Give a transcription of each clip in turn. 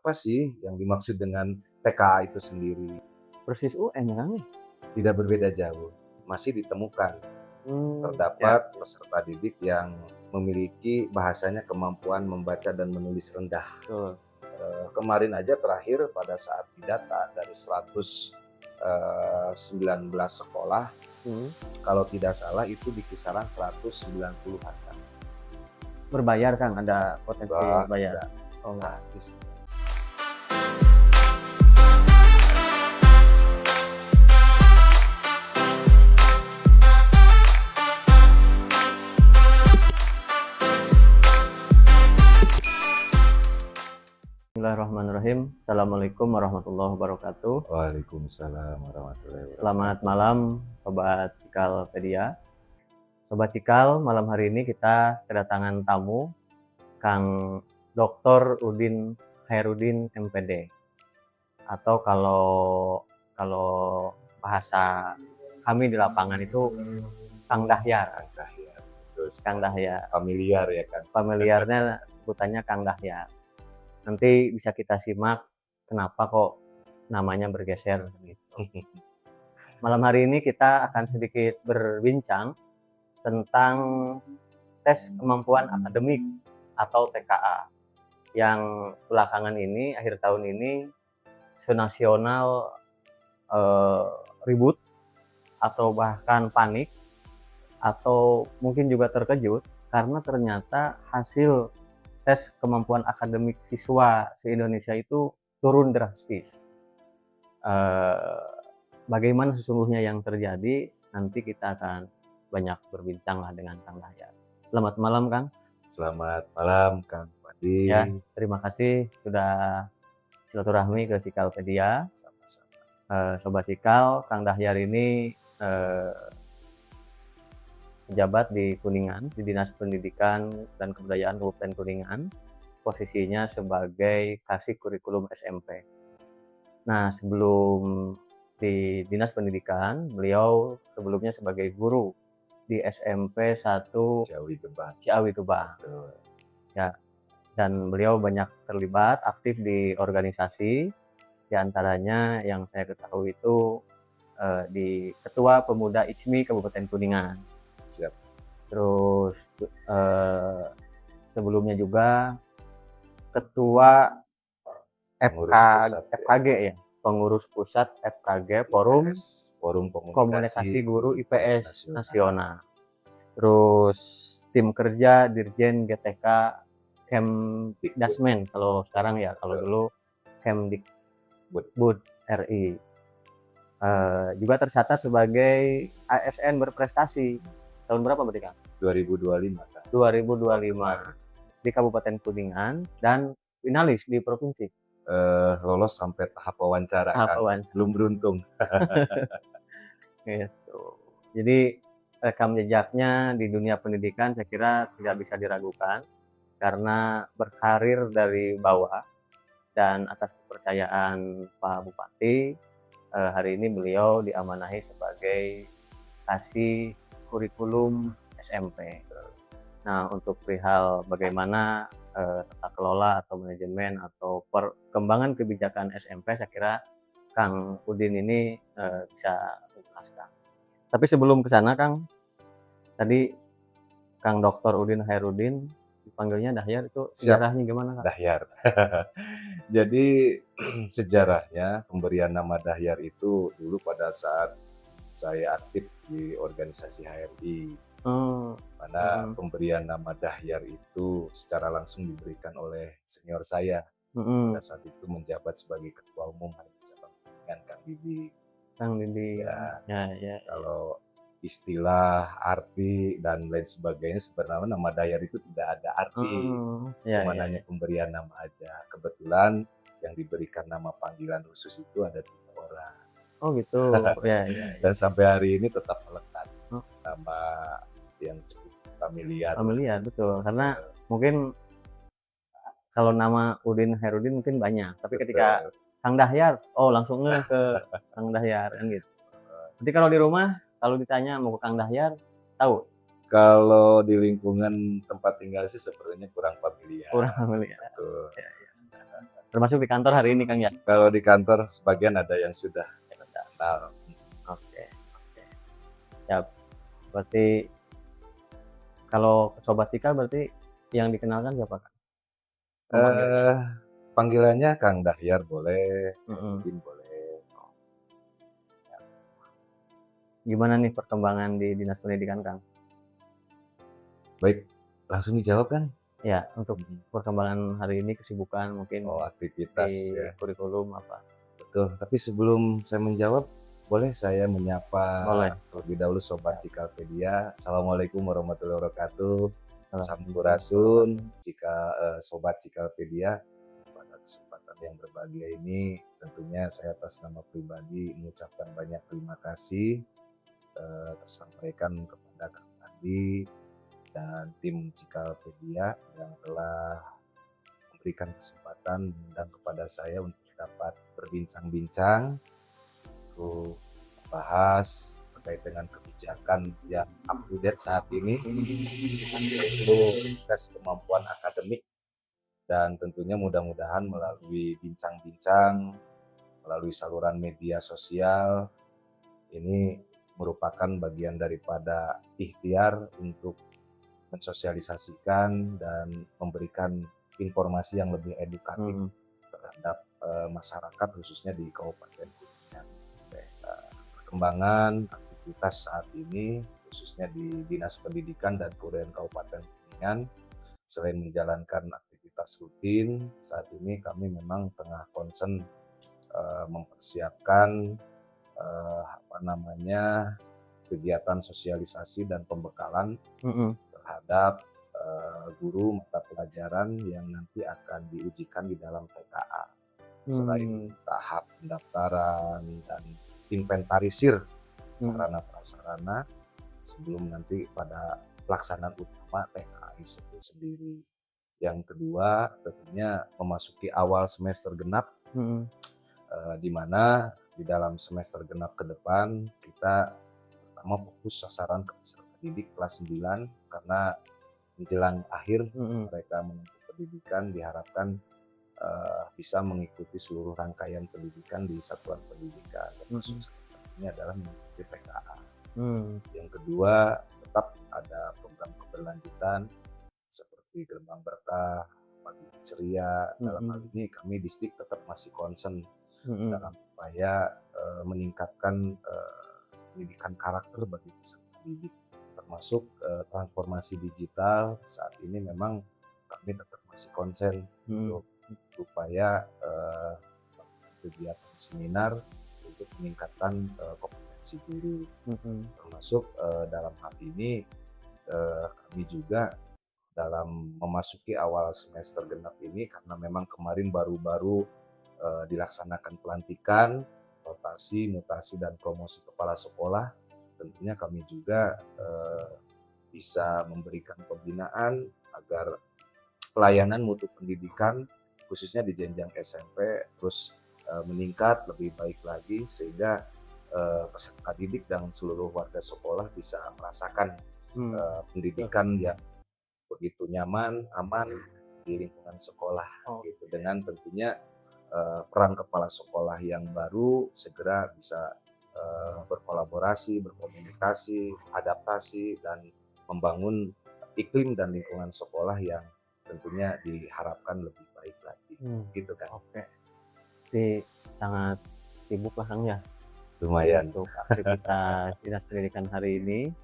Apa sih yang dimaksud dengan TKA itu sendiri? Persis UN ya, Kang, ya? Tidak berbeda jauh, masih ditemukan Ya, terdapat peserta didik yang memiliki bahasanya kemampuan membaca dan menulis rendah. betul. Kemarin aja terakhir pada saat didata dari 119 sekolah, Mhm. kalau tidak salah itu di kisaran 190-an kan. Berbayar, Kang? Ada potensi Enggak, bayar? tidak, Oh, enggak. gratis. Bismillahirrahmanirrahim. Assalamualaikum warahmatullahi wabarakatuh. Waalaikumsalam warahmatullahi Selamat wabarakatuh. malam, Sobat Cikalpedia. Sobat Cikal, malam hari ini kita kedatangan tamu, Kang Dr. Udin Hairudin MPD. Atau kalau bahasa kami di lapangan itu Kang Dahyar. Kang Dahyar, terus Kang Dahyar. familiar ya kan. Familiarnya sebutannya Kang Dahyar. Nanti bisa kita simak kenapa kok namanya bergeser gitu. Malam hari ini kita akan sedikit berbincang tentang tes kemampuan akademik atau TKA yang belakangan ini, akhir tahun ini, senasional ribut atau bahkan panik atau mungkin juga terkejut karena ternyata hasil tes kemampuan akademik siswa se-Indonesia itu turun drastis. Bagaimana sesungguhnya yang terjadi, nanti kita akan banyak berbincang lah dengan Kang Dahyar. Selamat malam, Kang. Selamat malam Kang Padi. Ya, terima kasih sudah silaturahmi ke Cikalpedia. Sama-sama. Sobat Cikal, Kang Dahyar ini pejabat di Kuningan, di Dinas Pendidikan dan Kebudayaan Kabupaten Kuningan, posisinya sebagai kasih kurikulum SMP. Nah, sebelum di Dinas Pendidikan, beliau sebelumnya sebagai guru di SMP 1 Ciawi Gebang. Ciawi Gebang. Ya, dan beliau banyak terlibat aktif di organisasi, di antaranya yang saya ketahui itu di Ketua Pemuda ISMI Kabupaten Kuningan. Siap. Terus sebelumnya juga Ketua FKG ya, pengurus pusat FKG Forum Komunikasi Guru IPS Nasional. Terus tim kerja Dirjen GTK Kemdasmen kalau sekarang ya, kalau dulu Kemdikbud RI. Juga tercatat sebagai ASN berprestasi. Tahun berapa berarti, Kang? 2025 Kang. 2025 di Kabupaten Kuningan dan finalis di provinsi. Lolos sampai tahap wawancara Kang. Belum beruntung. Gitu. Jadi rekam jejaknya di dunia pendidikan saya kira tidak bisa diragukan karena berkarir dari bawah dan atas kepercayaan Pak Bupati, hari ini beliau diamanahi sebagai kasih kurikulum SMP. Nah, untuk perihal bagaimana tata kelola atau manajemen atau perkembangan kebijakan SMP, saya kira Kang Udin ini bisa menjelaskan. Tapi sebelum ke sana, Kang, tadi Kang Dr. Udin Hairudin dipanggilnya Dahyar, itu sejarahnya gimana, Kang? Dahyar. Jadi sejarahnya pemberian nama Dahyar itu dulu pada saat saya aktif di organisasi HRI. Mana pemberian nama Dahyar itu secara langsung diberikan oleh senior saya. Pada saat itu menjabat sebagai ketua umum cabang dengan Kang Didi. Kang Didi. Ya. Kalau istilah, arti dan lain sebagainya sebenarnya nama Dahyar itu tidak ada arti. Cuma hanya pemberian nama aja. Kebetulan yang diberikan nama panggilan khusus itu ada 3 orang. Oh gitu. Ya. Dan sampai hari ini tetap melekat. Nama yang cukup familiar. Familiar, betul. Karena mungkin kalau nama Udin Hairudin mungkin banyak, tapi ketika Kang Dahyar, oh langsung ke Kang Dahyar kan gitu. Jadi kalau di rumah kalau ditanya mau ke Kang Dahyar, tahu? Kalau di lingkungan tempat tinggal sih sepertinya kurang familiar. Kurang familiar. Betul. Ya. Termasuk di kantor hari ini, Kang, ya? Kalau di kantor sebagian ada yang sudah kenal. Oke, oke. Ya, berarti kalau Sobat Cikal berarti yang dikenalkan siapa, Kang? Memanggilnya? Eh, Panggilannya Kang Dahyar boleh, Kang Mhm. Udin boleh. Gimana nih perkembangan di Dinas Pendidikan, Kang? Baik, langsung dijawab kan? Ya, untuk perkembangan hari ini, kesibukan mungkin Oh, di aktivitas ya. kurikulum apa? Betul, tapi sebelum saya menjawab, boleh saya menyapa Boleh. terlebih dahulu Sobat Cikalpedia. Assalamualaikum warahmatullahi wabarakatuh. Alhamdulillah. Sampurasun, Sobat Cikalpedia. Pada kesempatan yang berbahagia ini, tentunya saya atas nama pribadi mengucapkan banyak terima kasih tersampaikan kepada Kang Andi dan tim Cikalpedia yang telah memberikan kesempatan dan kepada saya untuk dapat berbincang-bincang untuk membahas terkait dengan kebijakan yang up to date saat ini, yaitu tes kemampuan akademik, dan tentunya mudah-mudahan melalui bincang-bincang, melalui saluran media sosial, ini merupakan bagian daripada ikhtiar untuk mensosialisasikan dan memberikan informasi yang lebih edukatif terhadap masyarakat khususnya di Kabupaten Kuningan. Perkembangan aktivitas saat ini khususnya di Dinas Pendidikan dan Kebudayaan Kabupaten Kuningan, selain menjalankan aktivitas rutin, saat ini kami memang tengah concern mempersiapkan kegiatan sosialisasi dan pembekalan terhadap guru mata pelajaran yang nanti akan diujikan di dalam TKA. Selain tahap pendaftaran dan inventarisir sarana prasarana sebelum nanti pada pelaksanaan utama TKA itu sendiri. Yang kedua tentunya memasuki awal semester genap, di mana di dalam semester genap ke depan kita pertama fokus sasaran ke peserta didik kelas 9, karena menjelang akhir mereka menempuh pendidikan diharapkan bisa mengikuti seluruh rangkaian pendidikan di satuan pendidikan, termasuk salah satunya adalah mengikuti TKA. Yang kedua, tetap ada program keberlanjutan seperti Gerbang Berkah, Pagi Ceria. Dalam hal ini kami distrik tetap masih concern dalam upaya meningkatkan pendidikan karakter bagi peserta didik, termasuk transformasi digital. Saat ini memang kami tetap masih konsen untuk upaya kegiatan seminar untuk meningkatkan kompetensi guru, termasuk dalam hal ini kami juga dalam memasuki awal semester genap ini, karena memang kemarin baru-baru dilaksanakan pelantikan, rotasi, mutasi, dan promosi kepala sekolah. Tentunya kami juga bisa memberikan pembinaan agar pelayanan mutu pendidikan khususnya di jenjang SMP terus meningkat lebih baik lagi, sehingga peserta didik dan seluruh warga sekolah bisa merasakan pendidikan yang begitu nyaman, aman di lingkungan sekolah, gitu. Dengan tentunya peran kepala sekolah yang baru segera bisa berkolaborasi, berkomunikasi, adaptasi, dan membangun iklim dan lingkungan sekolah yang tentunya diharapkan lebih baik lagi, gitu kan. Oke. Jadi sangat sibuk lah, Kang, ya Lumayan. untuk aktivitas Dinas Pendidikan hari ini,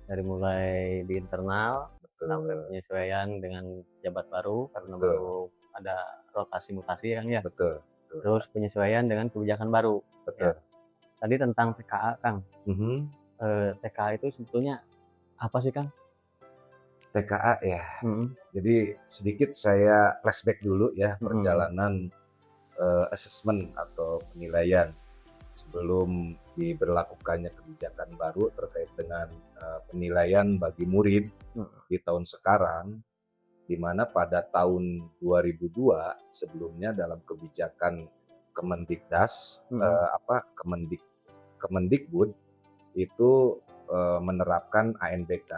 dari mulai di internal sampai penyesuaian dengan jabat baru karena baru ada rotasi mutasi, Kang, ya. Betul. Terus penyesuaian dengan kebijakan baru. Betul. Ya. Tadi tentang TKA, Kang. TKA itu sebetulnya apa sih, Kang? TKA ya. Jadi sedikit saya flashback dulu ya perjalanan assessment atau penilaian sebelum diberlakukannya kebijakan baru terkait dengan penilaian bagi murid di tahun sekarang, di mana pada tahun 2002 sebelumnya dalam kebijakan Kemendikdas, Kemendikbud itu menerapkan ANBK,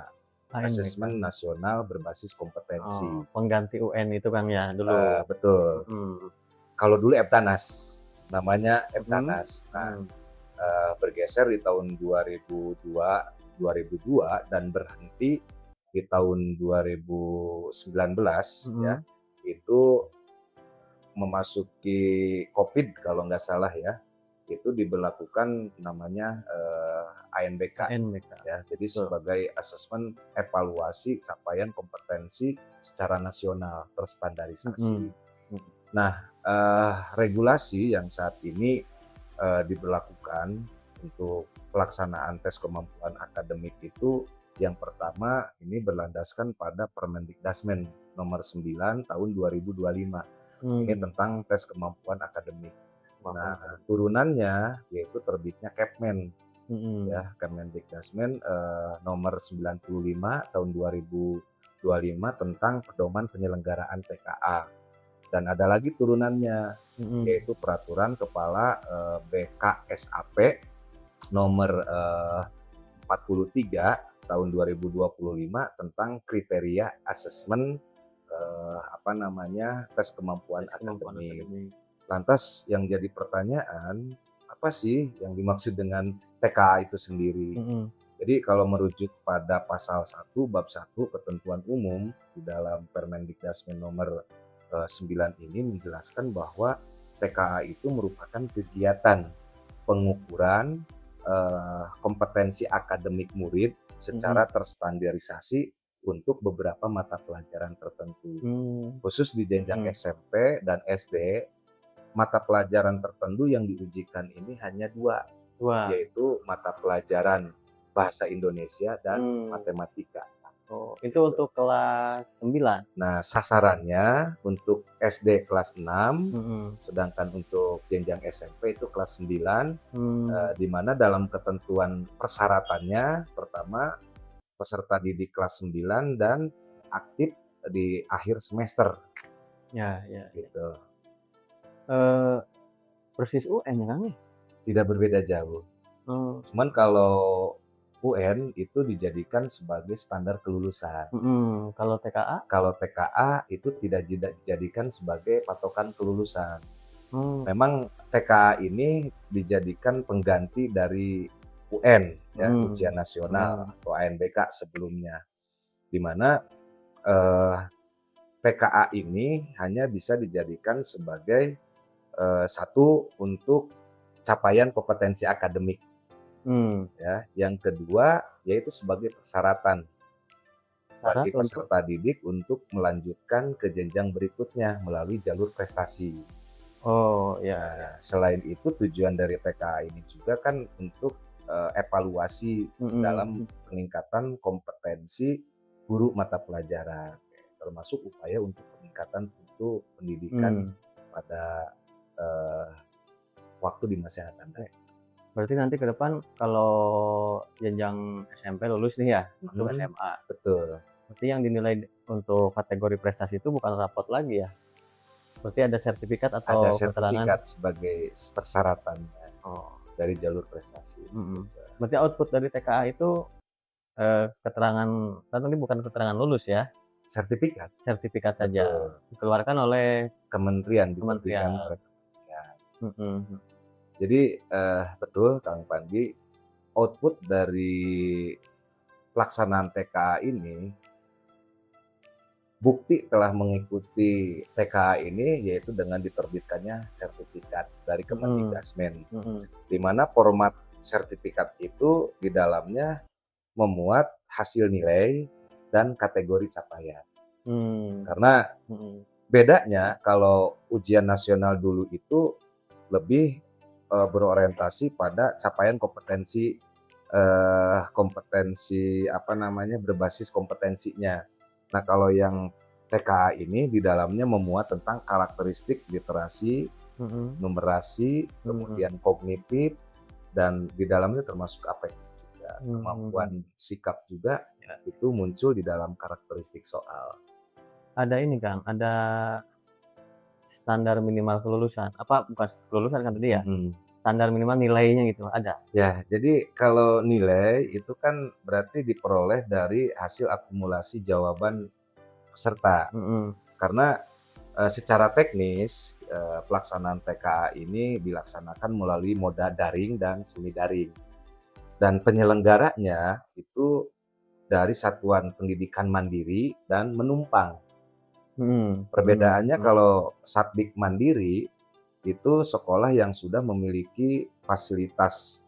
Asesmen Nasional Berbasis Kompetensi. Pengganti UN itu, Kang, ya dulu. Betul. kalau dulu Eptanas, namanya Mhm. Eptanas. Nah, Mhm. bergeser di tahun 2002 dan berhenti di tahun 2019 ya, Mhm. itu memasuki Covid kalau nggak salah ya, itu diberlakukan namanya, ANBK ANBK, ya. Jadi betul. sebagai asesmen evaluasi capaian kompetensi secara nasional terstandarisasi. Mhm. Mhm. Nah, regulasi yang saat ini, diberlakukan untuk pelaksanaan tes kemampuan akademik itu yang pertama ini berlandaskan pada Permendikdasmen nomor 9 tahun 2025. Ini Mmm. tentang tes kemampuan akademik. Kemampuan Nah, akademik. turunannya yaitu terbitnya Kepmen Mhm. ya, Kemendikdasmen nomor 95 tahun 2025 tentang pedoman penyelenggaraan TKA. Dan ada lagi turunannya Mhm. yaitu Peraturan Kepala BKSAP nomor 43 tahun 2025 tentang kriteria asesmen apa namanya tes kemampuan Tes kemampuan akademik. akademik. Lantas yang jadi pertanyaan, apa sih yang dimaksud dengan TKA itu sendiri? Mhm. Jadi kalau merujuk pada pasal 1 bab 1 ketentuan umum di dalam Permendikdasmen nomor 9 ini menjelaskan bahwa TKA itu merupakan kegiatan pengukuran kompetensi akademik murid Mhm. secara terstandarisasi untuk beberapa mata pelajaran tertentu. Mmm. Khusus di jenjang Mhm. SMP dan SD, mata pelajaran tertentu yang diujikan ini hanya dua, Wah. yaitu mata pelajaran bahasa Indonesia dan Mmm. matematika. Oh, itu Gitu. untuk kelas 9? Nah, sasarannya untuk SD kelas 6, Mhm. sedangkan untuk jenjang SMP itu kelas 9, Mmm. di mana dalam ketentuan persyaratannya, pertama peserta didik kelas 9 dan aktif di akhir semester, Ya ya ya. gitu. Eee, persis UN ya, Kang, ya? Tidak berbeda jauh. Oh. Cuman kalau UN itu dijadikan sebagai standar kelulusan. Mhm. Kalau TKA? Kalau TKA itu tidak dijadikan sebagai patokan kelulusan. Oh. Memang TKA ini dijadikan pengganti dari UN ya, ujian Mhm. nasional Mhm. atau ANBK sebelumnya. Di mana TKA ini hanya bisa dijadikan sebagai satu untuk capaian kompetensi akademik Mmm. ya. Yang kedua yaitu sebagai persyaratan Syarat bagi untuk peserta didik untuk melanjutkan ke jenjang berikutnya melalui jalur prestasi. oh, ya ya. Nah, selain itu tujuan dari TKA ini juga kan untuk evaluasi dalam Mhm. peningkatan kompetensi guru mata pelajaran, termasuk upaya untuk peningkatan mutu pendidikan Mmm. pada eh, waktu di masa yang akan Oke. datang. Berarti nanti ke depan kalau jenjang SMP lulus nih ya, masuk Mhm, SMA. betul. Berarti yang dinilai untuk kategori prestasi itu bukan rapot lagi ya? Berarti ada sertifikat Ada atau keterangan? sertifikat sebagai persyaratannya Oh. dari jalur prestasi. Mhm. Gitu. Berarti output dari TKA itu, keterangan kan tadi bukan keterangan lulus ya, Sertifikat, sertifikat saja, betul. dikeluarkan oleh Kementerian diterbitkan kementerian. oleh kementerian. Mhm mhm. Jadi betul Kang Pandi, output dari pelaksanaan TKA ini, bukti telah mengikuti TKA ini yaitu dengan diterbitkannya sertifikat dari Mhm. Kemendikdasmen, Mhm. di mana format sertifikat itu di dalamnya memuat hasil nilai dan kategori capaian. Mmm. Karena Mhm. bedanya kalau ujian nasional dulu itu lebih berorientasi pada capaian kompetensi kompetensi apa namanya, berbasis kompetensinya. Nah, kalau yang TKA ini di dalamnya memuat tentang karakteristik literasi, Mhm. numerasi, Mhm. kemudian kognitif, dan di dalamnya termasuk afektif juga. Mhm. Kemampuan sikap juga Ya. itu muncul di dalam karakteristik soal. Ada ini Kang, ada standar minimal kelulusan, apa bukan kelulusan kan tadi ya? Mhm. Standar minimal nilainya gitu, ada? Ya, jadi kalau nilai itu kan berarti diperoleh dari hasil akumulasi jawaban peserta. Mhm. Karena secara teknis pelaksanaan TKA ini dilaksanakan melalui moda daring dan semi daring. Dan penyelenggaranya itu dari satuan pendidikan mandiri dan menumpang. Perbedaannya kalau Satdik mandiri itu sekolah yang sudah memiliki fasilitas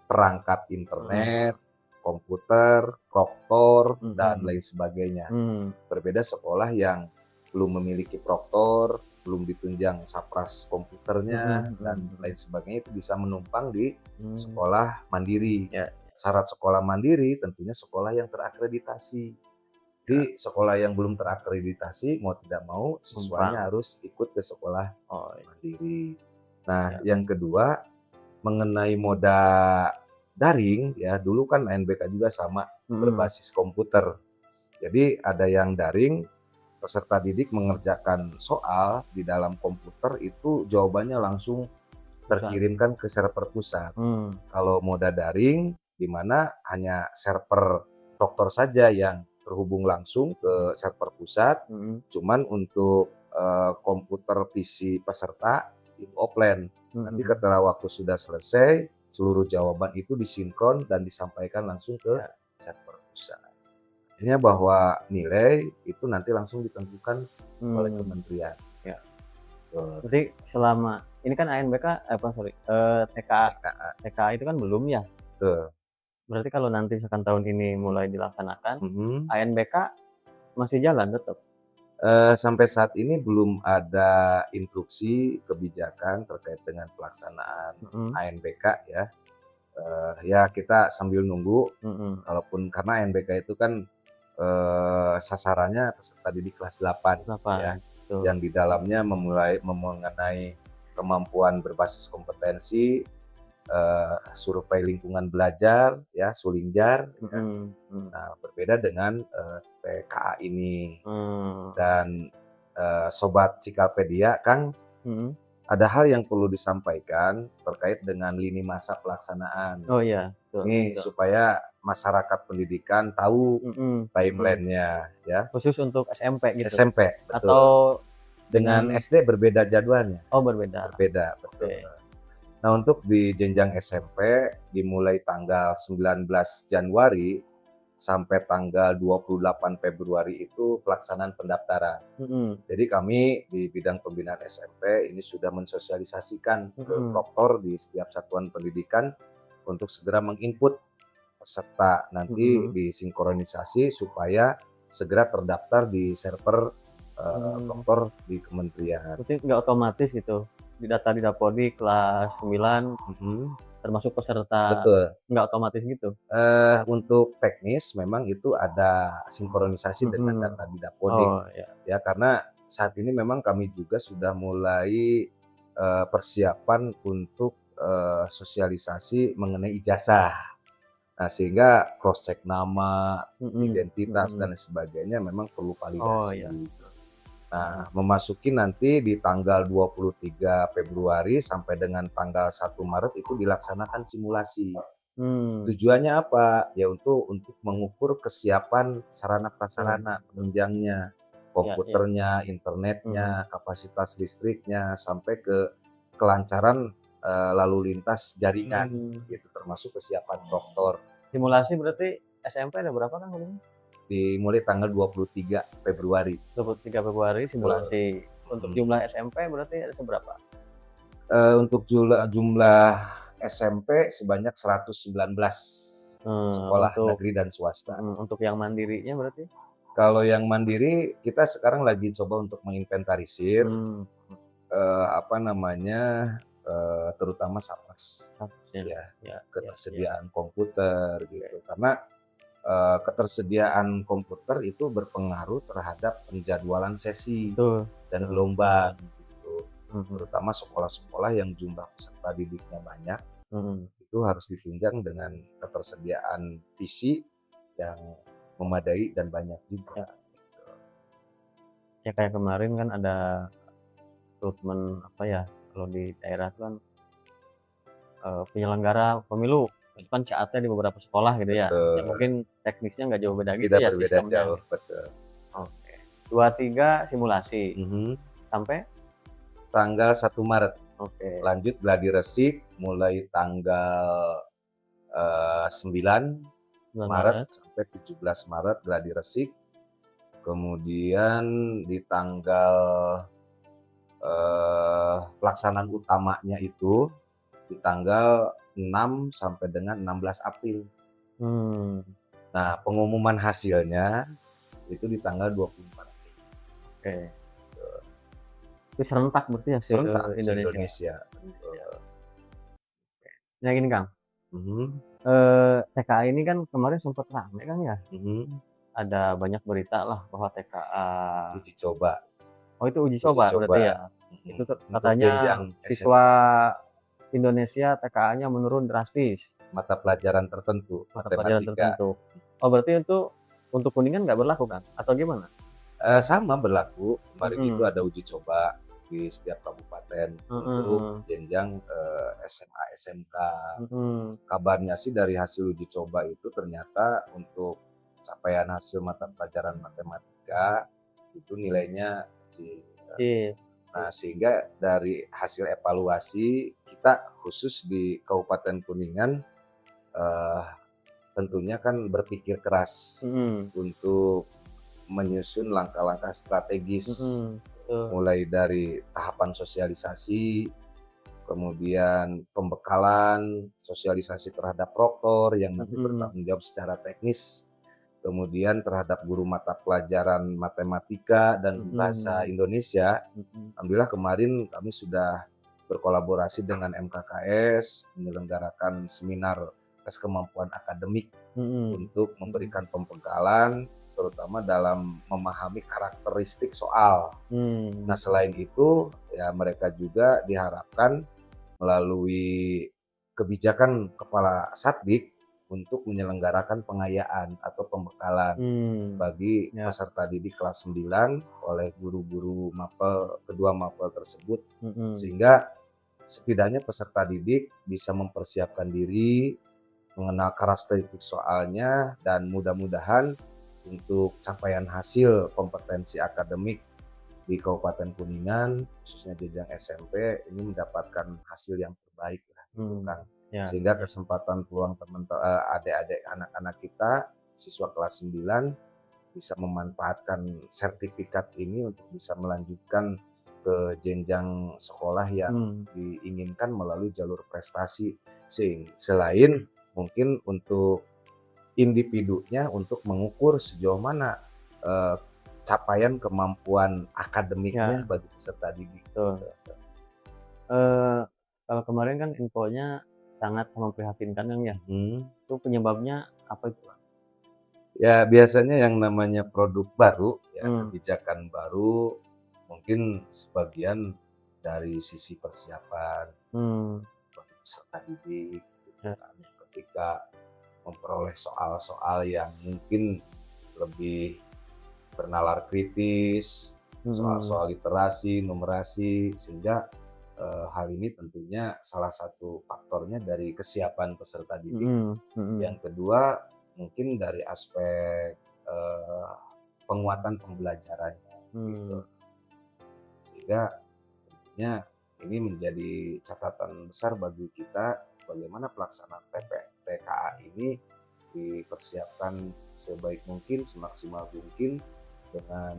perangkat internet, komputer, proktor, dan lain sebagainya. Berbeda sekolah yang belum memiliki proktor, belum ditunjang sapras komputernya, dan lain sebagainya, itu bisa menumpang di sekolah mandiri. Syarat sekolah mandiri tentunya sekolah yang terakreditasi. Di sekolah yang belum terakreditasi, mau tidak mau siswanya harus ikut ke sekolah mandiri. Nah, yang kedua mengenai moda daring, ya dulu kan ANBK juga sama berbasis komputer. Jadi ada yang daring, peserta didik mengerjakan soal di dalam komputer itu jawabannya langsung terkirimkan ke server pusat. Kalau moda daring, di mana hanya server proktor saja yang terhubung langsung ke server pusat, cuman untuk komputer PC peserta itu offline. Nanti ketika waktu sudah selesai, seluruh jawaban itu disinkron dan disampaikan langsung ke server pusat. Artinya bahwa nilai itu nanti langsung ditentukan oleh kementerian. Berarti selama ini kan ANBK TKA itu kan belum ya? Berarti kalau nanti misalkan tahun ini mulai dilaksanakan, ANBK masih jalan tetap? Sampai saat ini belum ada instruksi kebijakan terkait dengan pelaksanaan ANBK ya. Ya kita sambil nunggu, kalaupun karena ANBK itu kan sasarannya peserta didik kelas 8 ya, yang di dalamnya mengenai kemampuan berbasis kompetensi, survei lingkungan belajar, ya Sulingjar. Ya. Nah, berbeda dengan TKA ini. Dan Sobat Cikalpedia, Kang, ada hal yang perlu disampaikan terkait dengan lini masa pelaksanaan. Oh iya. Ini supaya masyarakat pendidikan tahu timelinenya, ya. Khusus untuk SMP gitu? SMP, betul. Atau dengan SD berbeda jadwalnya. Oh berbeda. Berbeda, betul. Nah, untuk di jenjang SMP dimulai tanggal 19 Januari sampai tanggal 28 Februari itu pelaksanaan pendaftaran. Jadi kami di bidang pembinaan SMP ini sudah mensosialisasikan ke proktor di setiap satuan pendidikan untuk segera menginput peserta, nanti disinkronisasi supaya segera terdaftar di server proktor di kementerian. Berarti nggak otomatis gitu? Di data di Dapodi kelas 9 termasuk peserta. Betul. Nggak otomatis gitu? Untuk teknis memang itu ada sinkronisasi dengan data di Dapodi. Ya, karena saat ini memang kami juga sudah mulai persiapan untuk sosialisasi mengenai ijazah. Nah, sehingga cross check nama, identitas dan sebagainya memang perlu validasi. Nah, memasuki nanti di tanggal 23 Februari sampai dengan tanggal 1 Maret itu dilaksanakan simulasi. Tujuannya apa? Ya untuk mengukur kesiapan sarana prasarana penunjangnya, komputernya, internetnya, kapasitas listriknya, sampai ke kelancaran lalu lintas jaringan, gitu, termasuk kesiapan proktor. Simulasi berarti SMP ada berapa kan ini? Dimulai tanggal 23 Februari. 23 Februari simulasi. Untuk jumlah SMP berarti ada seberapa? Untuk jumlah SMP sebanyak 119 sekolah negeri dan swasta. Untuk yang mandirinya berarti? Kalau yang mandiri kita sekarang lagi coba untuk menginventarisir terutama sapras, ketersediaan komputer gitu, karena ketersediaan komputer itu berpengaruh terhadap penjadwalan sesi dan gelombang gitu. Terutama sekolah-sekolah yang jumlah peserta didiknya banyak, itu harus ditunjang dengan ketersediaan PC yang memadai dan banyak juga. Gitu. Ya kayak kemarin kan ada rekrutmen kalau di daerah itu kan penyelenggara pemilu itu kan CAT di beberapa sekolah gitu ya. Ya mungkin teknisnya nggak jauh beda gitu ya berbeda sistemnya. Jauh, betul. Oke. 23 simulasi sampai tanggal 1 Maret. Oke. Lanjut gladi resik mulai tanggal 9 Bulan Maret Maret. sampai 17 Maret gladi resik. Kemudian di tanggal pelaksanaan utamanya itu di tanggal 6 sampai dengan 16 April. Hmm. Nah, pengumuman hasilnya itu di tanggal 24 April. Oke. Itu serentak berarti ya Serentak se-Indonesia? se-Indonesia. Indonesia. Nah gini Kang, Mhm, TKA ini kan kemarin sempat rame kan ya? mhm. Ada banyak berita lah bahwa TKA Uji coba oh itu uji uji coba berarti coba, ya? mhm, Itu untuk katanya jenjang siswa SMP, Indonesia TKA-nya menurun drastis, mata pelajaran tertentu, mata pelajaran matematika. tertentu. Oh berarti itu untuk Kuningan nggak berlaku kan? Atau gimana? Sama berlaku, kemarin itu Mhm, ada uji coba di setiap kabupaten untuk heeh, jenjang, SMA, SMK. mhm, Kabarnya sih dari hasil uji coba itu ternyata untuk capaian hasil mata pelajaran matematika itu nilainya kecil. sip, Nah, sip, sehingga dari hasil evaluasi kita khusus di Kabupaten Kuningan, eee, tentunya kan berpikir keras mhm, untuk menyusun langkah-langkah strategis, betul, mulai dari tahapan sosialisasi, kemudian pembekalan, sosialisasi terhadap proktor yang nanti mhm, bertanggung jawab secara teknis, kemudian terhadap guru mata pelajaran matematika dan bahasa mhm, Indonesia. mhm, Alhamdulillah kemarin kami sudah berkolaborasi dengan MKKS menyelenggarakan seminar tes kemampuan akademik mhm, untuk mhm, memberikan pembekalan terutama dalam memahami karakteristik soal. Nah, gitu, selain itu ya mereka juga diharapkan melalui kebijakan Kepala Satdik untuk menyelenggarakan pengayaan atau pembekalan bagi ya, peserta didik kelas 9 oleh guru-guru mapel kedua mapel tersebut, mhm, sehingga setidaknya peserta didik bisa mempersiapkan diri, mengenal karakteristik soalnya, dan mudah-mudahan untuk capaian hasil kompetensi akademik di Kabupaten Kuningan, khususnya jenjang SMP, ini mendapatkan hasil yang terbaik lah gitu mmm, kan. ya, Sehingga ya, kesempatan peluang adik-adik anak-anak kita, siswa kelas 9 bisa memanfaatkan sertifikat ini untuk bisa melanjutkan ke jenjang sekolah yang mmm, diinginkan melalui jalur prestasi. Selain mungkin untuk individunya untuk mengukur sejauh mana eh, capaian kemampuan akademiknya ya, bagi peserta didik betul. gitu. Eee, Kalau kemarin kan infonya sangat memprihatinkan Kang ya, Mhm. itu penyebabnya apa itu, Kang? Ya biasanya yang namanya produk baru, ya Mmm, kebijakan baru, mungkin sebagian dari sisi persiapan mmm, bagi peserta didik, gitu ya, kan. Ketika memperoleh soal-soal yang mungkin lebih bernalar kritis, mhm, soal-soal literasi, numerasi, sehingga hal ini tentunya salah satu faktornya dari kesiapan peserta didik. mhm, mhm, Yang kedua, mungkin dari aspek, penguatan pembelajarannya, gitu. mmm, Sehingga tentunya ini menjadi catatan besar bagi kita, bagaimana pelaksanaan TKA ini dipersiapkan sebaik mungkin, semaksimal mungkin, dengan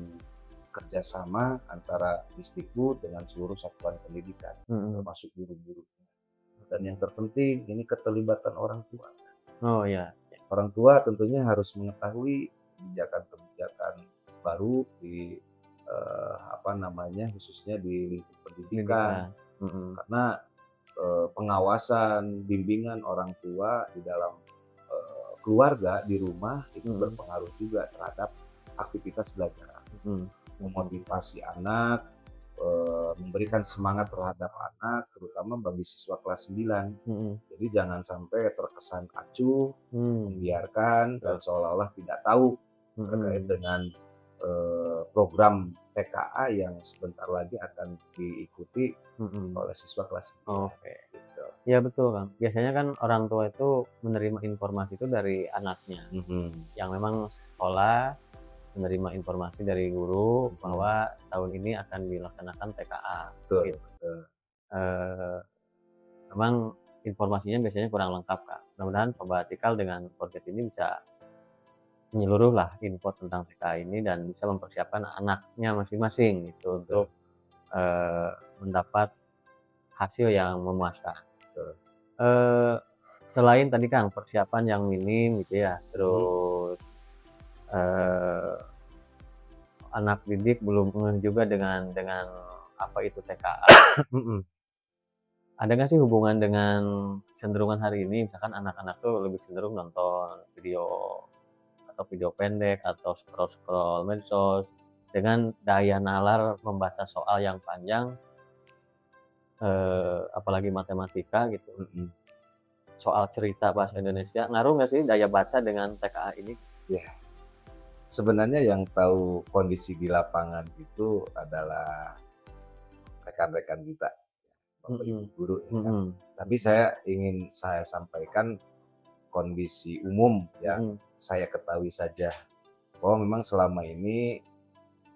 kerjasama antara Disdikbud dengan seluruh satuan pendidikan, mhm. termasuk guru-guru. Dan yang terpenting ini keterlibatan orang tua. Oh ya, Orang tua tentunya harus mengetahui kebijakan-kebijakan baru di apa namanya, khususnya di lingkup pendidikan, pendidikan, mhm, karena pengawasan, bimbingan orang tua di dalam keluarga di rumah itu mhm, berpengaruh juga terhadap aktivitas belajar anak. mhm, mhm, Memotivasi anak, memberikan semangat terhadap anak, terutama bagi siswa kelas 9. mhm, Jadi jangan sampai terkesan acuh, mmm, membiarkan, dan betul, seolah-olah tidak tahu terkait mhm, dengan program TKA yang sebentar lagi akan diikuti mhm, oleh siswa kelas 9 oke. gitu. Iya betul, Kang. Biasanya kan orang tua itu menerima informasi itu dari anaknya, Mhm, yang memang sekolah menerima informasi dari guru bahwa tahun ini akan dilaksanakan TKA. Betul, Gitu. betul. Memang informasinya biasanya kurang lengkap, Kak. Mudah-mudahan Sobat Tikal dengan podcast ini bisa menyeluruh lah info tentang TKA ini dan bisa mempersiapkan anaknya masing-masing gitu untuk mendapat hasil yang memuaskan. Selain tadi Kang persiapan yang minim gitu ya, terus anak didik belum ngeh juga dengan apa itu TKA. Ada nggak sih hubungan dengan kecenderungan hari ini, misalkan anak-anak tuh lebih cenderung nonton video atau video pendek atau scroll-scroll medsos dengan daya nalar membaca soal yang panjang, apalagi matematika gitu. Soal cerita bahasa Indonesia, ngaruh nggak sih daya baca dengan TKA ini? Ya, sebenarnya yang tahu kondisi di lapangan itu adalah rekan-rekan kita, Bapak Ibu guru ya kan. Tapi saya ingin sampaikan kondisi umum yang saya ketahui saja, bahwa memang selama ini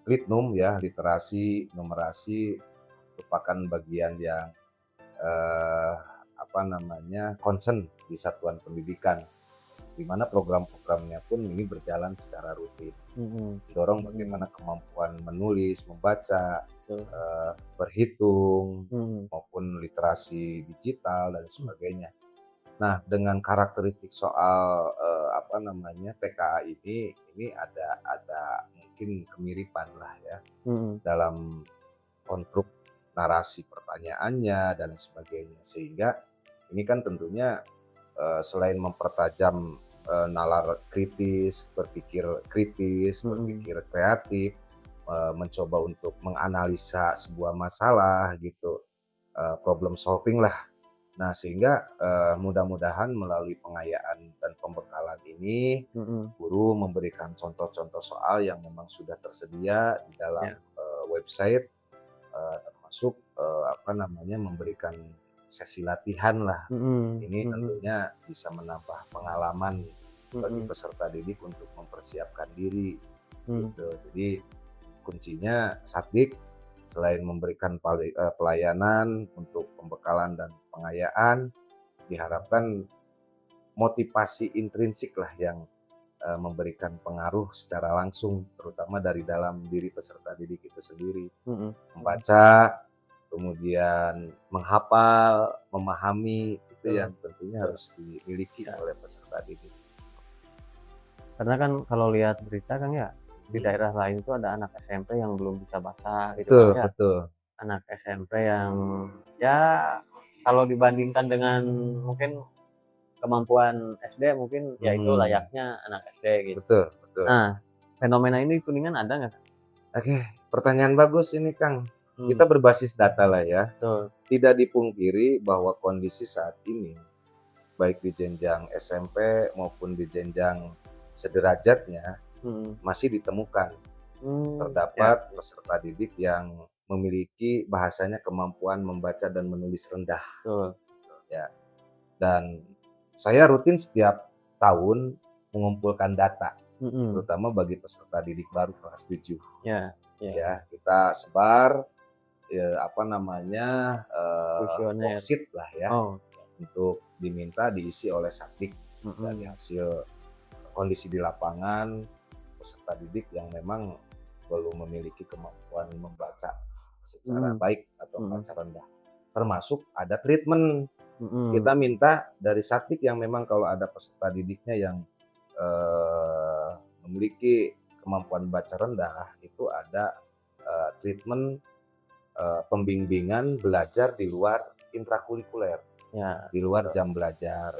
Litnum ya, literasi, numerasi merupakan bagian yang concern di satuan pendidikan, di mana program-programnya pun ini berjalan secara rutin. Dorong bagaimana kemampuan menulis, membaca, berhitung, maupun literasi digital dan sebagainya. Nah, dengan karakteristik soal TKA ini ada mungkin kemiripan lah ya dalam konstruk narasi pertanyaannya dan sebagainya, sehingga ini kan tentunya selain mempertajam nalar kritis, berpikir kritis, berpikir kreatif, mencoba untuk menganalisa sebuah masalah gitu, problem solving lah. Nah, sehingga mudah-mudahan melalui pengayaan dan pembekalan ini, guru memberikan contoh-contoh soal yang memang sudah tersedia di dalam website, termasuk memberikan sesi latihan lah. Ini tentunya bisa menambah pengalaman bagi peserta didik untuk mempersiapkan diri. Gitu. Jadi kuncinya Satdik selain memberikan pelayanan untuk pembekalan dan pengayaan, diharapkan motivasi intrinsik lah yang memberikan pengaruh secara langsung, terutama dari dalam diri peserta didik itu sendiri. Membaca, kemudian menghafal, memahami, itu yang tentunya harus dimiliki oleh peserta didik. Karena kan kalau lihat berita kan ya, di daerah lain itu ada anak SMP yang belum bisa baca gitu Betul, kan ya. betul. Anak SMP yang ya kalau dibandingkan dengan mungkin kemampuan SD mungkin ya itu layaknya anak SD gitu. Betul, betul. Nah, fenomena ini Kuningan ada nggak? Oke, pertanyaan bagus ini Kang. Kita berbasis data lah ya. Tidak dipungkiri bahwa kondisi saat ini, baik di jenjang SMP maupun di jenjang sederajatnya, masih ditemukan terdapat peserta didik yang memiliki bahasanya kemampuan membaca dan menulis rendah. Ya. Dan saya rutin setiap tahun mengumpulkan data, terutama bagi peserta didik baru kelas 7. Ya, kita sebar worksheet lah ya, untuk diminta diisi oleh Satdik dari hasil kondisi di lapangan peserta didik yang memang belum memiliki kemampuan membaca secara baik atau membaca rendah. Termasuk ada treatment. Kita minta dari Satdik yang memang kalau ada peserta didiknya yang memiliki kemampuan baca rendah, itu ada treatment pembimbingan belajar di luar intrakurikuler, di luar jam belajar.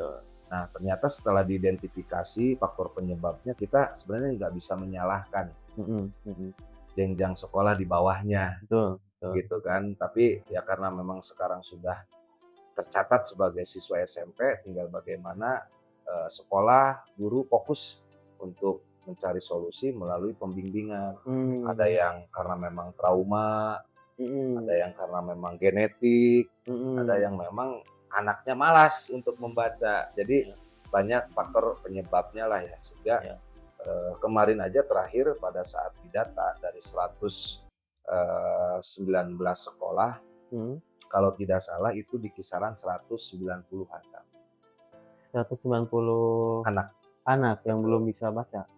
Nah, ternyata setelah diidentifikasi faktor penyebabnya, kita sebenarnya nggak bisa menyalahkan jenjang sekolah di bawahnya, gitu kan. Tapi ya karena memang sekarang sudah tercatat sebagai siswa SMP, tinggal bagaimana sekolah, guru fokus untuk mencari solusi melalui pembimbingan. Ada yang karena memang trauma, ada yang karena memang genetik, ada yang memang anaknya malas untuk membaca. Jadi banyak faktor penyebabnya lah ya, sehingga Kemarin aja terakhir pada saat didata dari 119 sekolah, kalau tidak salah itu di kisaran 190-an Kang. 190 Anak, anak yang belum betul. bisa baca?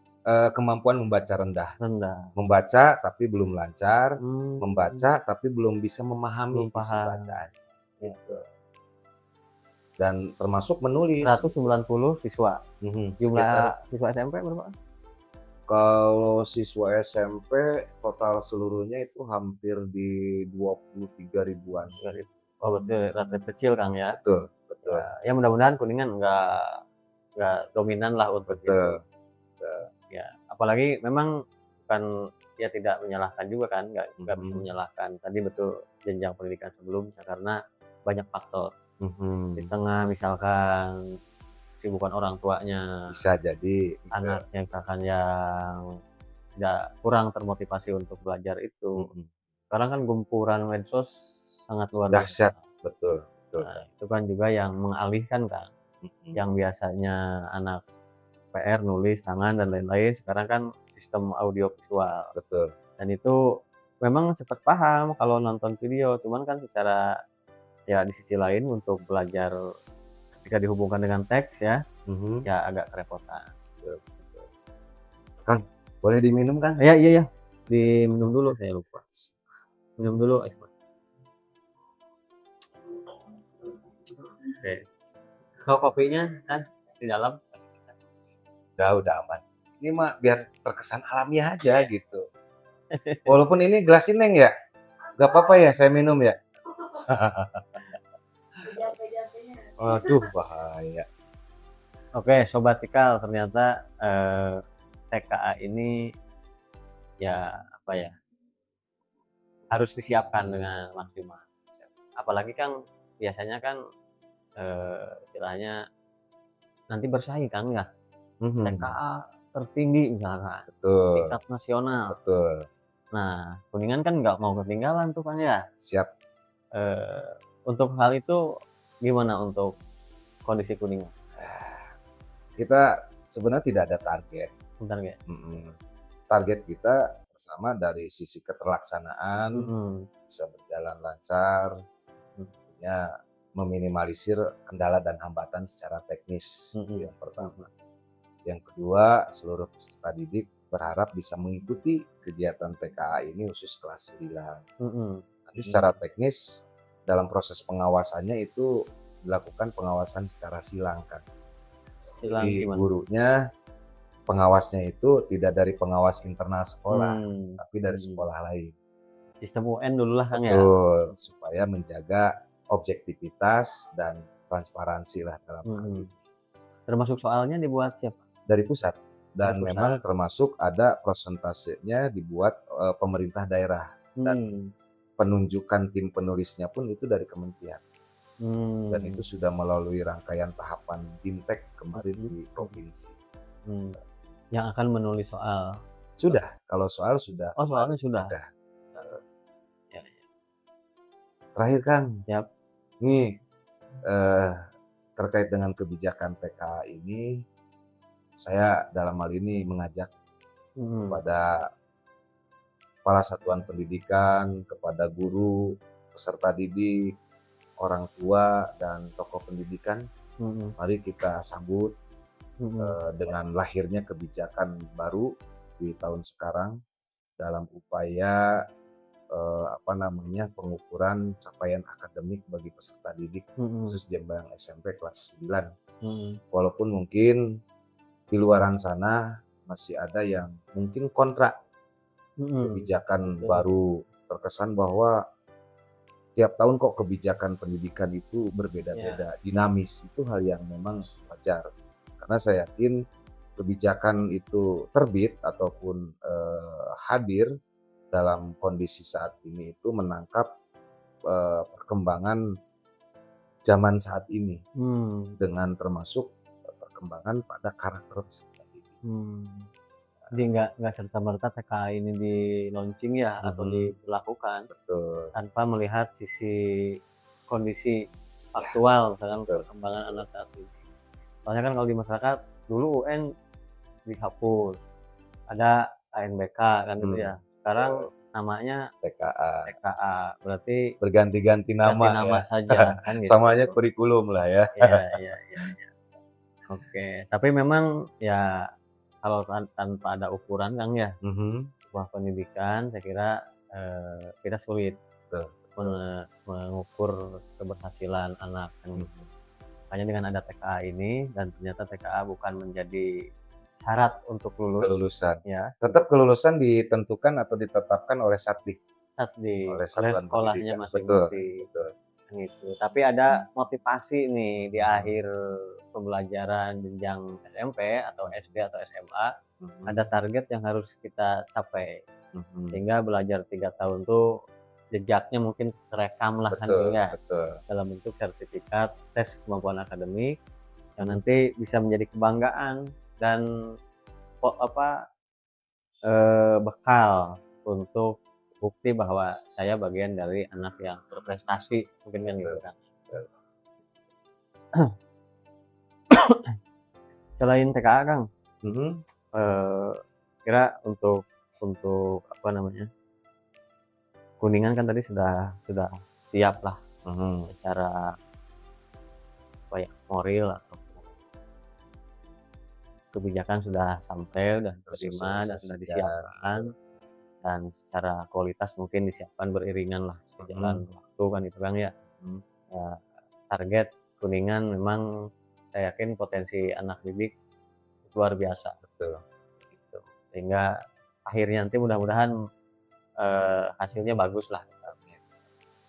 Kemampuan membaca rendah. Rendah. Membaca tapi belum lancar, Mmm. membaca tapi belum bisa memahami Belum isi paham. bacaan. Ya. Dan termasuk menulis. 190 siswa. Jumlah Sekitar siswa SMP berapa? kalau siswa SMP total seluruhnya itu hampir di 23 ribuan. Oh, berarti relatif kecil Kang ya? Betul, betul. Ya mudah-mudahan Kuningan nggak dominan lah untuk itu. Betul. Ya, apalagi memang bukan ya tidak menyalahkan juga kan, nggak bisa Mhm. menyalahkan. Tadi betul jenjang pendidikan sebelumnya karena banyak faktor. Di tengah misalkan kesibukan orang tuanya, Bisa jadi gitu. anaknya misalkan yang tidak kurang termotivasi untuk belajar itu. Sekarang kan gempuran medsos sangat luar biasa. Dahsyat, betul, betul. Nah, itu kan juga yang mengalihkan kan, yang biasanya anak PR, nulis, tangan, dan lain-lain, sekarang kan sistem audio visual. Betul. Dan itu memang cepat paham kalau nonton video, cuman kan secara ya di sisi lain untuk belajar ketika dihubungkan dengan teks ya, ya agak kerepotan. Betul, betul. Kang, boleh diminum Kang? Iya, iya, iya. Diminum dulu, saya lupa. Minum dulu es. Oke. Kalau kopinya kan di dalam. Udah aman. Ini mah biar terkesan alamiah aja gitu. Walaupun ini gelas Neng ya, nggak apa-apa ya saya minum ya? Aduh bahaya. Oke, Sobat Cikal, ternyata TKA ini ya apa ya, harus disiapkan dengan maksimal. Apalagi kan biasanya kan istilahnya nanti bersaing kan ya, TKA tertinggi misalkan, Betul, tingkat nasional. betul. Nah, Kuningan kan nggak mau ketinggalan tuh Kang ya. Siap. Untuk hal itu gimana untuk kondisi Kuningan? Kita sebenarnya tidak ada target. Bentar ya. Target kita bersama dari sisi keterlaksanaan bisa berjalan lancar, tentunya meminimalisir kendala dan hambatan secara teknis. Itu yang pertama. Yang kedua, seluruh peserta didik berharap bisa mengikuti kegiatan TKA ini khusus kelas 9. Nanti secara teknis dalam proses pengawasannya itu dilakukan pengawasan secara silang kan. Jadi gurunya, pengawasnya itu tidak dari pengawas internal sekolah, tapi dari sekolah lain. Sistem UN dulu lah Kang ya. Betul, supaya menjaga objektivitas dan transparansi lah dalam hal ini. Termasuk soalnya dibuat siapa? Dari pusat. Dan Dari pusat. memang termasuk ada prosentasenya dibuat pemerintah daerah. Dan penunjukan tim penulisnya pun itu dari kementerian. Dan itu sudah melalui rangkaian tahapan BIMTEK kemarin di provinsi. Yang akan menulis soal? Sudah, kalau soal sudah. Oh soalnya sudah? Sudah. Terakhir Kang, nih terkait dengan kebijakan TKA ini, saya dalam hal ini mengajak kepada kepala satuan pendidikan, kepada guru, peserta didik, orang tua, dan tokoh pendidikan, mari kita sambut dengan lahirnya kebijakan baru di tahun sekarang dalam upaya pengukuran capaian akademik bagi peserta didik khusus jenjang SMP kelas 9. Walaupun mungkin di luaran sana masih ada yang mungkin kontra kebijakan baru, terkesan bahwa tiap tahun kok kebijakan pendidikan itu berbeda-beda, dinamis. Itu hal yang memang wajar. Karena saya yakin kebijakan itu terbit ataupun hadir dalam kondisi saat ini itu menangkap perkembangan zaman saat ini dengan termasuk perkembangan pada karakter peserta didik. Jadi nggak serta-merta TKA ini di launching ya atau dilakukan tanpa melihat sisi kondisi aktual misalkan perkembangan anak saat ini. Soalnya kan kalau di masyarakat dulu UN dihapus, ada ANBK kan gitu ya. Sekarang betul, namanya TKA. TKA, berarti Berganti-ganti ganti nama nama ya. saja kan gitu. Sama aja kurikulum lah ya. Iya iya iya iya. Oke, tapi memang ya kalau tanpa ada ukuran Kang ya, Mhm, sebuah pendidikan saya kira, kita sulit betul betul. mengukur keberhasilan anak kan gitu. Mhm. Makanya dengan ada TKA ini dan ternyata TKA bukan menjadi syarat untuk lulus Kelulusan. ya, Tetap kelulusan ditentukan atau ditetapkan oleh Satdik, oleh oleh satuan sekolahnya pendidikan. Betul masing-masing, betul. kan gitu. Tapi ada motivasi nih di Mhm akhir pembelajaran jenjang SMP atau SD atau SMA, mhm ada target yang harus kita capai. mhm. Sehingga belajar 3 tahun tuh jejaknya mungkin terekam lah kan gitu Betul ya, betul. dalam bentuk sertifikat tes kemampuan akademik yang Mhm. nanti bisa menjadi kebanggaan dan apa, bekal untuk bukti bahwa saya bagian dari anak yang berprestasi, mungkin kan gitu Betul kan. betul. Selain TKA Kang, Mhm eee, kira untuk apa namanya, Kuningan kan tadi sudah siap lah mhm. secara apa ya, moral atau kebijakan sudah sampai, sudah diterima dan sudah Tersosialisasikan. disiapkan, dan secara kualitas mungkin disiapkan beriringan lah Mhm sejalan waktu kan itu Kang ya. mhm. Eee, target Kuningan memang saya yakin potensi anak didik luar biasa Betul. gitu, sehingga akhirnya nanti mudah-mudahan, hasilnya bagus lah. Amin.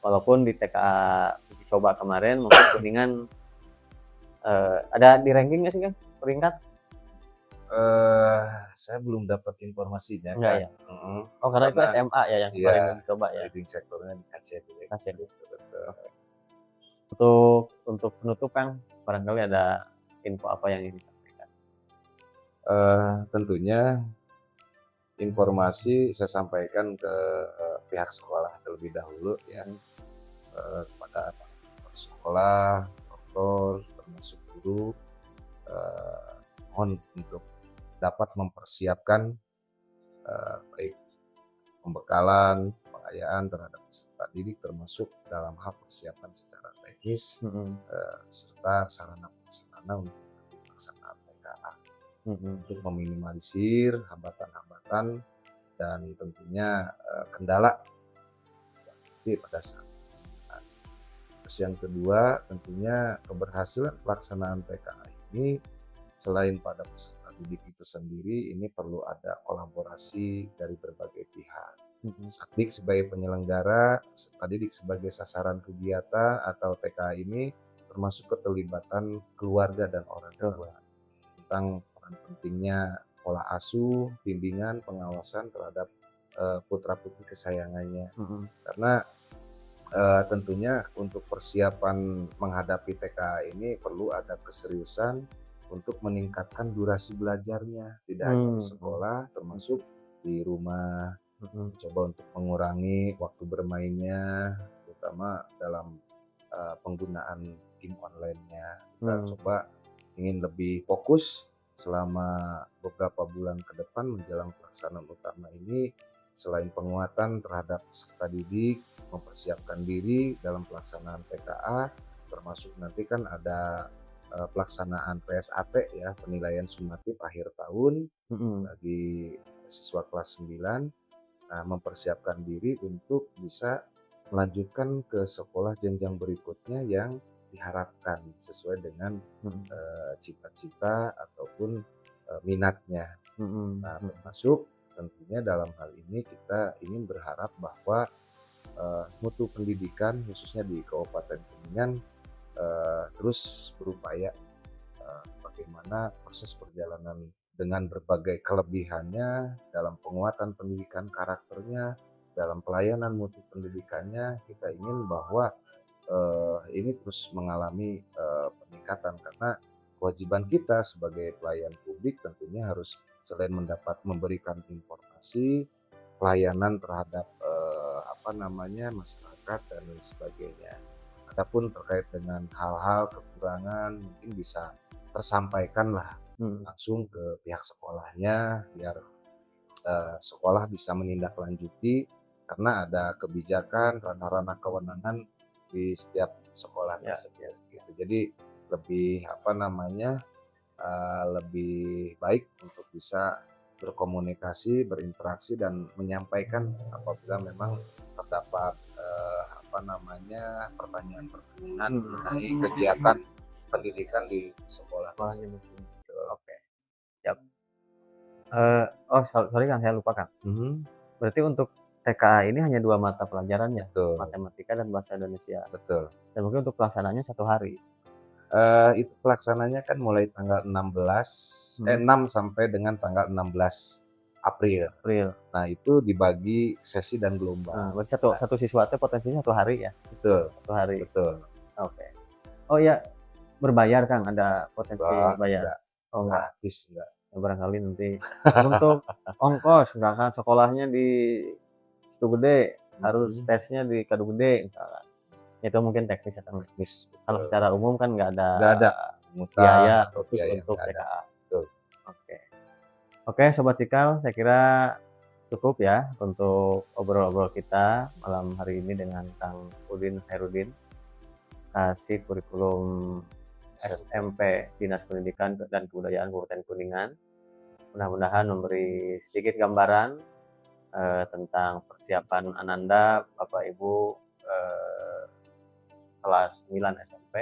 Walaupun di TKA uji coba kemarin mungkin Kuningan, ada di ranking nggak sih Kang, peringkat? Eee, saya belum dapat informasinya, Enggak Kak. ya? Mhm. Oh karena itu Karena SMA ya yang iya, kemarin uji coba ya? leading sektornya di KCD. KCD. Betul betul. Untuk penutup Kang, barangkali ada info apa yang ingin disampaikan? Tentunya informasi saya sampaikan ke, pihak sekolah terlebih dahulu ya, Mhm kepada kepala sekolah, rektor, termasuk guru, eee, mohon untuk dapat mempersiapkan, baik pembekalan, pengayaan terhadap peserta didik termasuk dalam hal persiapan secara teknis, mhm serta sarana prasarana untuk pelaksanaan PKA mhm untuk meminimalisir hambatan-hambatan dan tentunya, kendala pada saat pelaksanaan. Terus yang kedua, tentunya keberhasilan pelaksanaan PKA ini selain pada peserta didik itu sendiri, ini perlu ada kolaborasi dari berbagai pihak. mhm Satdik sebagai penyelenggara, peserta didik sebagai sasaran kegiatan atau TKA ini termasuk keterlibatan keluarga dan orang betul, tua tentang peran pentingnya pola asuh, bimbingan, pengawasan terhadap putra-putri kesayangannya. mhm Karena tentunya untuk persiapan menghadapi TKA ini perlu ada keseriusan untuk meningkatkan durasi belajarnya, tidak hanya di mhm sekolah termasuk di rumah. mhm Coba untuk mengurangi waktu bermainnya, terutama dalam, penggunaan game online-nya. Kita mhm coba ingin lebih fokus selama beberapa bulan ke depan menjelang pelaksanaan utama ini, selain penguatan terhadap peserta didik, mempersiapkan diri dalam pelaksanaan PKA, termasuk nanti kan ada, pelaksanaan PSAT ya, penilaian sumatif akhir tahun mhm bagi siswa kelas 9. Nah, mempersiapkan diri untuk bisa melanjutkan ke sekolah jenjang berikutnya yang diharapkan sesuai dengan, mhm cita-cita ataupun, minatnya. mhm Nah, mhm termasuk tentunya dalam hal ini kita ingin berharap bahwa, mutu pendidikan khususnya di Kabupaten Kuningan, terus berupaya bagaimana proses perjalanan dengan berbagai kelebihannya dalam penguatan pendidikan karakternya, dalam pelayanan mutu pendidikannya, kita ingin bahwa ini terus mengalami peningkatan karena kewajiban kita sebagai pelayan publik tentunya harus selain mendapat memberikan informasi, pelayanan terhadap apa namanya masyarakat dan lain sebagainya. Adapun terkait dengan hal-hal kekurangan mungkin bisa tersampaikan lah mhm langsung ke pihak sekolahnya biar sekolah bisa menindaklanjuti karena ada kebijakan, ranah-ranah kewenangan di setiap sekolah Ya, tersebut gitu. Jadi lebih apa namanya, lebih baik untuk bisa berkomunikasi, berinteraksi dan menyampaikan apabila memang terdapat, apa namanya, pertanyaan-pertanyaan mengenai kegiatan pendidikan di sekolah sekolahnya tersebut. mungkin. Oke, siap. Sorry Kang, saya lupa Kang. Berarti untuk TKA ini hanya 2 mata pelajaran ya? Betul Matematika dan bahasa Indonesia. betul. Dan mungkin untuk pelaksanaannya 1 hari? Itu pelaksananya kan mulai tanggal 16, Mhm. 6 sampai dengan tanggal 16 April. April. Nah, itu dibagi sesi dan gelombang. Berarti satu siswa teh potensinya 1 hari ya? Betul 1 hari. betul. Oke. Oh iya, berbayar Kang, ada potensi bayar? Enggak, Oh enggak, gratis enggak. barangkali nanti untuk ongkos misalkan sekolahnya di Situ Gede, harus tesnya di Kadu Gede misalkan, itu mungkin teknis ya Kang. Teknis, Kalau betul. secara umum kan nggak ada Nggak ada ngutang biaya atau khusus biaya, untuk nggak ada. TKA. Betul. Oke. Oke Sobat Sikal, saya kira cukup ya untuk obrol-obrol kita malam hari ini dengan Kang Udin Hairudin, Kasih Kurikulum SMP Dinas Pendidikan dan Kebudayaan Kabupaten Kuningan. Mudah-mudahan memberi sedikit gambaran tentang persiapan Ananda, Bapak Ibu kelas 9 SMP,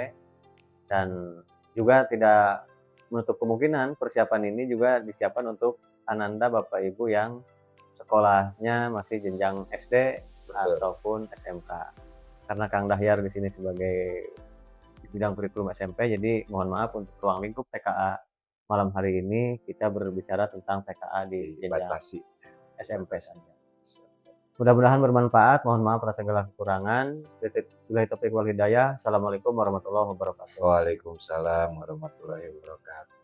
dan juga tidak menutup kemungkinan persiapan ini juga disiapkan untuk Ananda Bapak Ibu yang sekolahnya masih jenjang SD Betul. ataupun SMK. Karena Kang Dahyar di sini sebagai bidang kurikulum SMP, jadi mohon maaf untuk ruang lingkup TKA malam hari ini kita berbicara tentang TKA di jenjang Dibatasi. SMP saja. Mudah-mudahan bermanfaat. Mohon maaf atas segala kekurangan. Billahi taufiq wal hidayah. Assalamualaikum warahmatullahi wabarakatuh. Waalaikumsalam warahmatullahi wabarakatuh.